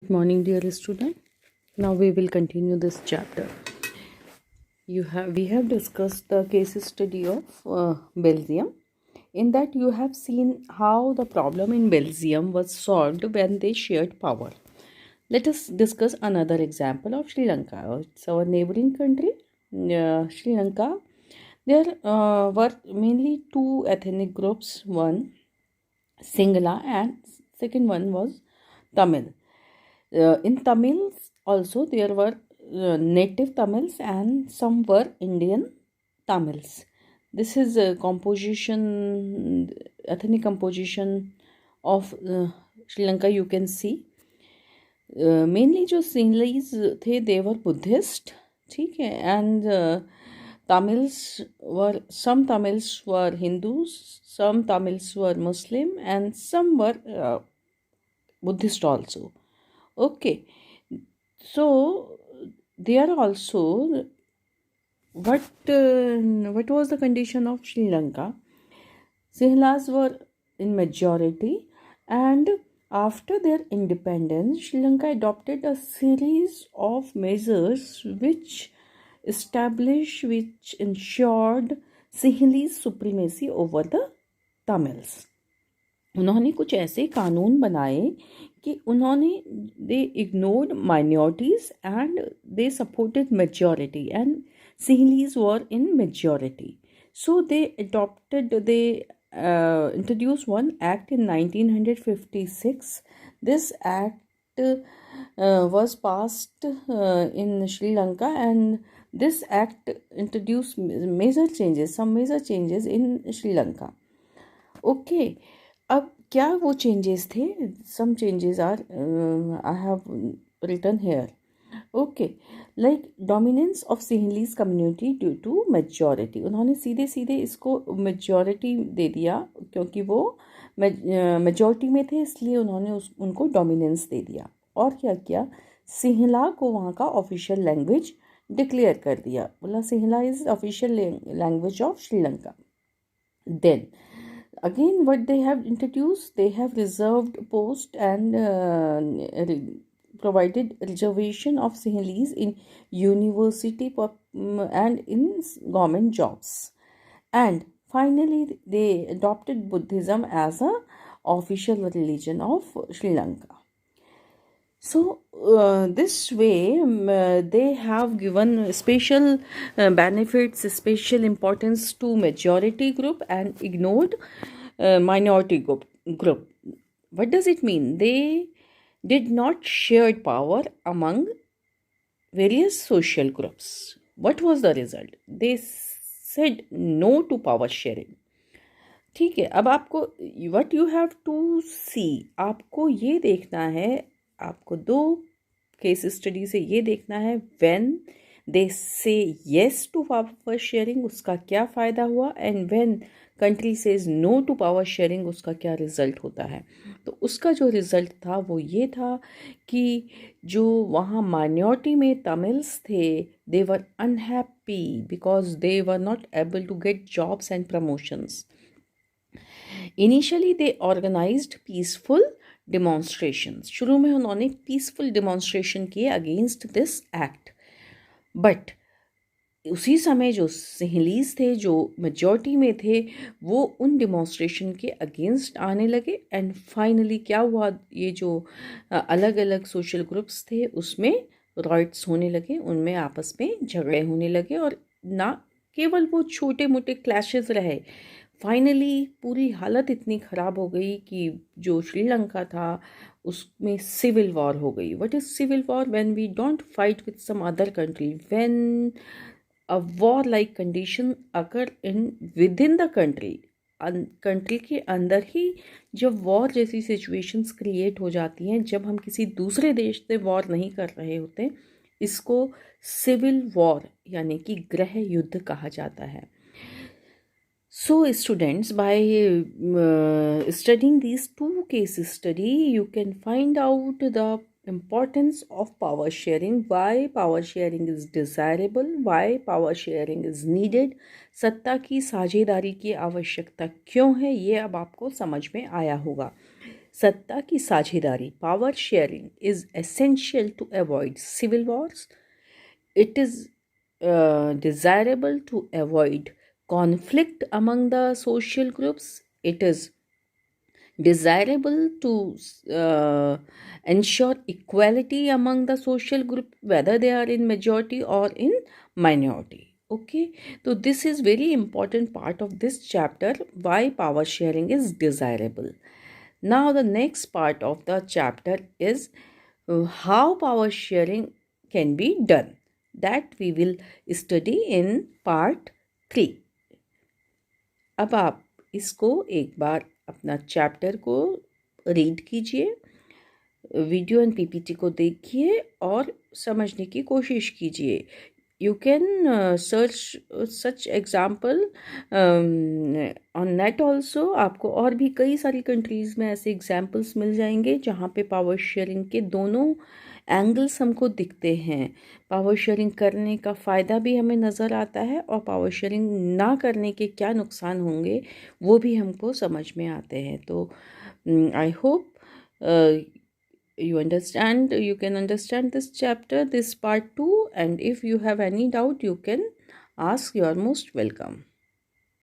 Good morning, dear student. Now we will continue this chapter. We have discussed the case study of Belgium. In that you have seen how the problem in Belgium was solved when they shared power. Let us discuss another example of Sri Lanka. It's our neighboring country, Sri Lanka. There were mainly two ethnic groups. One Sinhala and second one was Tamil. In Tamils also there were native Tamils and some were Indian Tamils. This is a composition, ethnic composition of Sri Lanka. You can see mainly जो Sinhalese थे they were Buddhist, ठीक है, and some Tamils were Hindus, some Tamils were Muslim, and some were Buddhist also. Okay, so there also what was the condition of Sri Lanka? Sinhalas were in majority, and after their independence, Sri Lanka adopted a series of measures which ensured Sinhalese supremacy over the Tamils. उन्होंने कुछ ऐसे कानून बनाए कि उन्होंने they ignored minorities and they supported majority and Sinhalese were in majority. So they introduced one act in 1956. This act was passed in Sri Lanka, and this act introduced some major changes in Sri Lanka. Okay, अब क्या वो changes थे? Some changes are I have written here. Okay, like dominance of Sinhalese community due to majority. उन्होंने सीधे सीधे इसको majority दे दिया क्योंकि वो मेजॉरिटी में थे, इसलिए उन्होंने उनको डोमिनेंस दे दिया. और क्या किया? सिंहला को वहाँ का ऑफिशियल लैंग्वेज डिक्लेयर कर दिया. बोला Sinhala is official language of Sri Lanka. Then again what they have introduced, they have reserved post and provided reservation of Sinhalese in university and in government jobs. And finally they adopted Buddhism as a official religion of Sri Lanka. So this way they have given special benefits, special importance to majority group and ignored minority group. What does it mean? They did not share power among various social groups. What was the result? They said no to power sharing. ठीक है, अब आपको what you have to see, आपको ये देखना है, आपको दो केस स्टडी से ये देखना है when they say yes to power sharing उसका क्या फ़ायदा हुआ, and when country says no to power sharing उसका क्या रिज़ल्ट होता है. तो उसका जो रिज़ल्ट था वो ये था कि जो वहाँ माइनॉरिटी में तमिल्स थे they were unhappy because they were not able to get jobs and promotions. Initially they organized peaceful demonstrations. शुरू में उन्होंने पीसफुल डिमॉन्स्ट्रेशन किए अगेंस्ट दिस एक्ट. बट उसी समय जो सिंहलीज थे, जो मेजॉरिटी में थे, वो उन डिमॉन्स्ट्रेशन के अगेंस्ट आने लगे. एंड फाइनली क्या हुआ, ये जो अलग अलग सोशल ग्रुप्स थे उसमें रॉयट्स होने लगे, उनमें आपस में झगड़े होने लगे. और ना केवल वो छोटे मोटे क्लैशेस रहे, फाइनली पूरी हालत इतनी ख़राब हो गई कि जो श्रीलंका था उसमें सिविल वॉर हो गई. What is civil war? When we don't fight with some other country, when a war like condition occur within the country, country के अंदर ही जब वॉर जैसी सिचुएशंस क्रिएट हो जाती हैं, जब हम किसी दूसरे देश से वॉर नहीं कर रहे होते, इसको सिविल वॉर यानी कि गृह युद्ध कहा जाता है. So students, by studying these two case study, you can find out the importance of power sharing, why power sharing is desirable, why power sharing is needed, सत्ता की साझेदारी की आवश्यकता क्यों है, ये अब आपको समझ में आया होगा. सत्ता की साझेदारी, power sharing is essential to avoid civil wars. It is desirable to avoid conflict among the social groups. It is desirable to ensure equality among the social group, whether they are in majority or in minority. Okay, so this is very important part of this chapter, why power sharing is desirable. Now the next part of the chapter is how power sharing can be done, that we will study in part 3. अब आप इसको एक बार अपना chapter को read कीजिए, video and PPT को देखिए और समझने की कोशिश कीजिए. You can search such example on net also. आपको और भी कई सारी कंट्रीज़ में ऐसे एग्जाम्पल्स मिल जाएंगे जहाँ पे पावर शेयरिंग के दोनों एंगल्स हमको दिखते हैं. पावर शेयरिंग करने का फ़ायदा भी हमें नज़र आता है और पावर शेयरिंग ना करने के क्या नुकसान होंगे वो भी हमको समझ में आते हैं. तो I hope you can understand this chapter, this part 2, and if you have any doubt you can ask. You are most welcome.